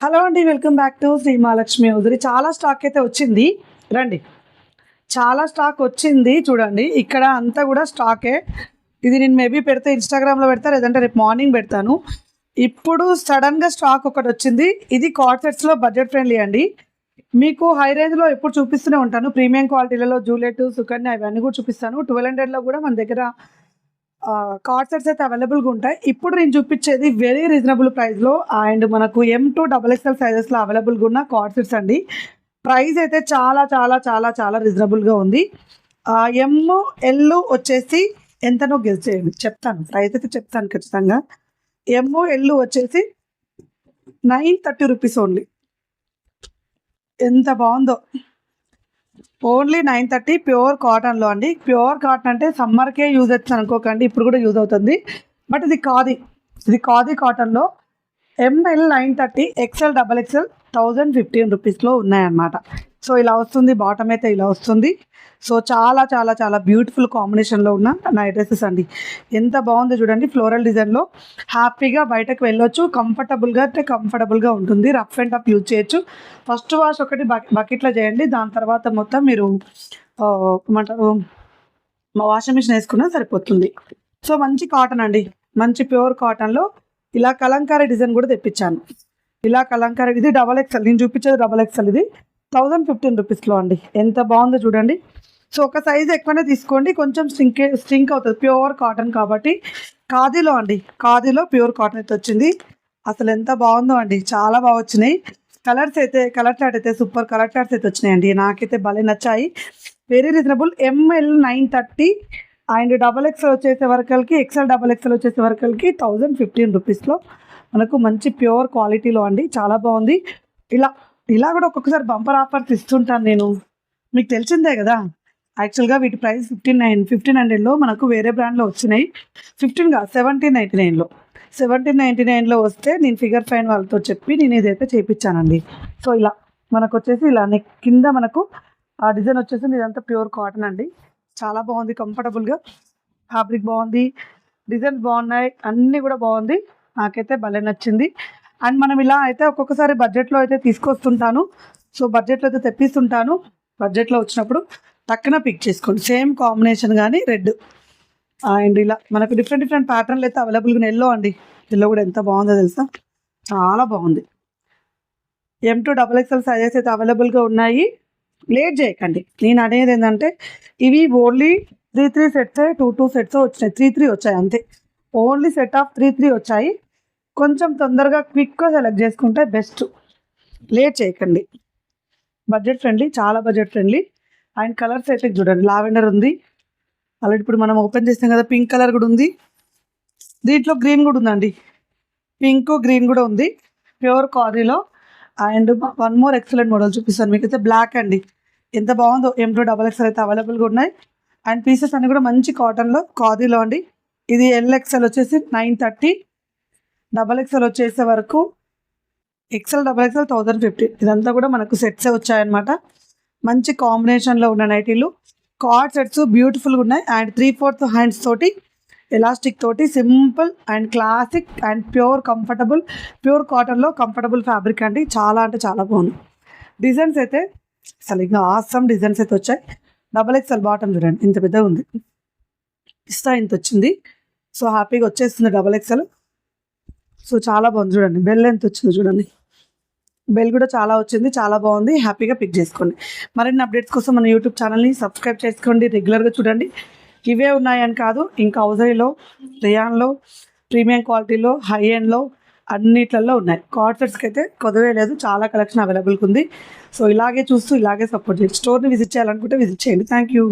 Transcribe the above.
Hello అండి, welcome back to Shri Mahalakshmi ఉదిరి. చాలా స్టాక్ అయితే వచ్చింది, రండి. చాలా స్టాక్ వచ్చింది చూడండి. ఇక్కడ అంతా కూడా స్టాకే. ఇది నేను మేబీ పెడితే ఇన్స్టాగ్రామ్లో పెడతా, లేదంటే రేపు మార్నింగ్ పెడతాను. ఇప్పుడు సడన్గా స్టాక్ ఒకటి వచ్చింది. ఇది కార్డ్ సెట్స్లో బడ్జెట్ ఫ్రెండ్లీ అండి. మీకు హై రేంజ్లో ఎప్పుడు చూపిస్తూనే ఉంటాను. ప్రీమియం క్వాలిటీలలో జూలెట్, సుకన్య ఇవన్నీ కూడా చూపిస్తాను. 1200లో కూడా మన దగ్గర కార్డ్ సెట్స్ అయితే అవైలబుల్గా ఉంటాయి. ఇప్పుడు నేను చూపించేది వెరీ రీజనబుల్ ప్రైస్లో అండ్ మనకు M2 XXL సైజెస్లో అవైలబుల్గా ఉన్న కార్డ్ సెట్స్ అండి. ప్రైస్ అయితే చాలా చాలా చాలా చాలా రీజనబుల్గా ఉంది. ML వచ్చేసి ఎంతనో గెస్ చేయండి, చెప్తాను. ప్రైస్ అయితే చెప్తాను ఖచ్చితంగా. ML వచ్చేసి 930 రూపీస్ ఓన్లీ. ఎంత బాగుందో, ఓన్లీ 930 ప్యూర్ కాటన్లో అండి. ప్యూర్ కాటన్ అంటే సమ్మర్కే యూజ్ అవుతుంది అనుకోకండి, ఇప్పుడు కూడా యూజ్ అవుతుంది. బట్ ఇది ఖాదీ కాటన్లో ML 930, XL XXL 1015 రూపీస్లో ఉన్నాయన్నమాట. సో ఇలా వస్తుంది, బాటమ్ అయితే ఇలా వస్తుంది. సో చాలా చాలా చాలా బ్యూటిఫుల్ కాంబినేషన్లో ఉన్న నైట్ డ్రెస్సెస్ అండి. ఎంత బాగుందో చూడండి. ఫ్లోరల్ డిజైన్లో హ్యాపీగా బయటకు వెళ్ళొచ్చు. కంఫర్టబుల్గా ఉంటుంది. రఫ్ అండ్ టఫ్ యూజ్ చేయొచ్చు. ఫస్ట్ వాష్ ఒకటి బకెట్లో చేయండి, దాని తర్వాత మొత్తం మీరు ఏమంటారు వాషింగ్ మిషన్ వేసుకున్నా సరిపోతుంది. సో మంచి కాటన్ అండి, మంచి ప్యూర్ కాటన్లో ఇలా కలంకారీ డిజైన్ కూడా తెప్పించాను. ఇలా కలంకారీ, ఇది XXL, నేను చూపించేది XXL. ఇది 1015 రూపీస్లో అండి. ఎంత బాగుందో చూడండి. సో ఒక సైజు ఎక్కువనే తీసుకోండి, కొంచెం స్ట్రింక్ అవుతుంది. ప్యూర్ కాటన్ కాబట్టి ఖాదీలో అండి, ఖాదీలో ప్యూర్ కాటన్ అయితే వచ్చింది. అసలు ఎంత బాగుందో అండి, చాలా బాగా వచ్చినాయి. కలర్ చార్ట్ అయితే సూపర్ కలర్ చార్ట్స్ అయితే వచ్చినాయండి. నాకైతే భలే నచ్చాయి. Very reasonable. ML 930 and XXL వచ్చేసే వరకల్కి, XL XXL వచ్చేసే వరకల్కి 1015 రూపీస్లో మనకు మంచి ప్యూర్ క్వాలిటీలో అండి. చాలా బాగుంది. ఇలా కూడా ఒక్కొక్కసారి బంపర్ ఆఫర్స్ ఇస్తుంటాను నేను, మీకు తెలిసిందే కదా. యాక్చువల్గా వీటి ప్రైస్ 1500లో మనకు వేరే బ్రాండ్లో వచ్చినాయి. 1799లో 1799లో వస్తే నేను ఫిగర్ ఫైన్ వాళ్ళతో చెప్పి నేను ఇదైతే చేయించానండి. సో ఇలా మనకు వచ్చేసి ఇలా నెక్ కింద మనకు ఆ డిజైన్ వచ్చేసింది. ఇదంతా ప్యూర్ కాటన్ అండి. చాలా బాగుంది, కంఫర్టబుల్గా, ఫ్యాబ్రిక్ బాగుంది, డిజైన్స్ బాగున్నాయి, అన్నీ కూడా బాగుంది. నాకైతే భలే నచ్చింది. అండ్ మనం ఇలా అయితే ఒక్కొక్కసారి బడ్జెట్లో అయితే తీసుకొస్తుంటాను. సో బడ్జెట్లో అయితే తెప్పిస్తుంటాను. బడ్జెట్లో వచ్చినప్పుడు టక్కున పిక్ చేసుకోండి. సేమ్ కాంబినేషన్ కానీ రెడ్ అండ్ ఇలా మనకు డిఫరెంట్ ప్యాటర్న్లు అయితే అవైలబుల్గా. ఎల్లో అండి, ఎల్లో కూడా ఎంత బాగుందో తెలుసా, చాలా బాగుంది. M2 XXL సైజెస్ అయితే అవైలబుల్గా ఉన్నాయి. లేట్ చేయకండి. నేను అనేది ఏంటంటే ఇవి ఓన్లీ 3 సెట్స్, 2 సెట్స్ వచ్చినాయి. 3 వచ్చాయి అంతే. ఓన్లీ సెట్ ఆఫ్ 3 వచ్చాయి. కొంచెం తొందరగా క్విక్గా సెలెక్ట్ చేసుకుంటే బెస్ట్. లేట్ చేయకండి. బడ్జెట్ ఫ్రెండ్లీ, చాలా బడ్జెట్ ఫ్రెండ్లీ. అండ్ కలర్స్ అయితే చూడండి, లావెండర్ ఉంది ఆల్రెడీ, ఇప్పుడు మనం ఓపెన్ చేస్తాం కదా. పింక్ కలర్ కూడా ఉంది, దీంట్లో గ్రీన్ కూడా ఉందండి. పింక్ గ్రీన్ కూడా ఉంది ప్యూర్ కాదీలో. And one more excellent model చూపిస్తాను మీకు. అయితే బ్లాక్ అండి, ఎంత బాగుందో. M2 XXL అయితే అవైలబుల్గా ఉన్నాయి. అండ్ పీసెస్ అన్నీ కూడా మంచి కాటన్లో కాదీలో అండి. ఇది LXL వచ్చేసి 930, XXL వచ్చేసే వరకు XL XXL 1050. ఇదంతా కూడా మనకు సెట్సే వచ్చాయన్నమాట. మంచి కాంబినేషన్లో ఉన్న నైటీలు, కార్డ్ సెట్స్ బ్యూటిఫుల్గా ఉన్నాయి. అండ్ 3/4 హ్యాండ్స్ తోటి, ఎలాస్టిక్ తోటి, simple and classic and pure కాటన్లో కంఫర్టబుల్ ఫ్యాబ్రిక్ అండి. చాలా అంటే చాలా బాగుంది. డిజైన్స్ అయితే అసలు ఇంకా ఆసమ్ డిజైన్స్ అయితే వచ్చాయి. XXL బాటమ్ చూడండి, ఇంత పెద్దగా ఉంది. ఇంత వచ్చింది. సో హ్యాపీగా వచ్చేస్తుంది XXL. సో చాలా బాగుంది చూడండి. బెల్ ఎంత వచ్చింది చూడండి, బెల్ కూడా చాలా వచ్చింది, చాలా బాగుంది. హ్యాపీగా పిక్ చేసుకోండి. మరిన్ని అప్డేట్స్ కోసం మన యూట్యూబ్ ఛానల్ని సబ్స్క్రైబ్ చేసుకోండి. రెగ్యులర్గా చూడండి. ఇవే ఉన్నాయని కాదు, ఇంకా హౌజరీలో, రియాన్లో, ప్రీమియం క్వాలిటీలో, హై ఎండ్లో అన్నిట్లలో ఉన్నాయి. కార్డ్ సెట్స్కి అయితే కొదవే లేదు, చాలా కలెక్షన్ అవైలబుల్గా ఉంది. సో ఇలాగే చూస్తూ ఇలాగే సపోర్ట్ చేయండి. స్టోర్ని విజిట్ చేయాలనుకుంటే విజిట్ చేయండి. Thank you.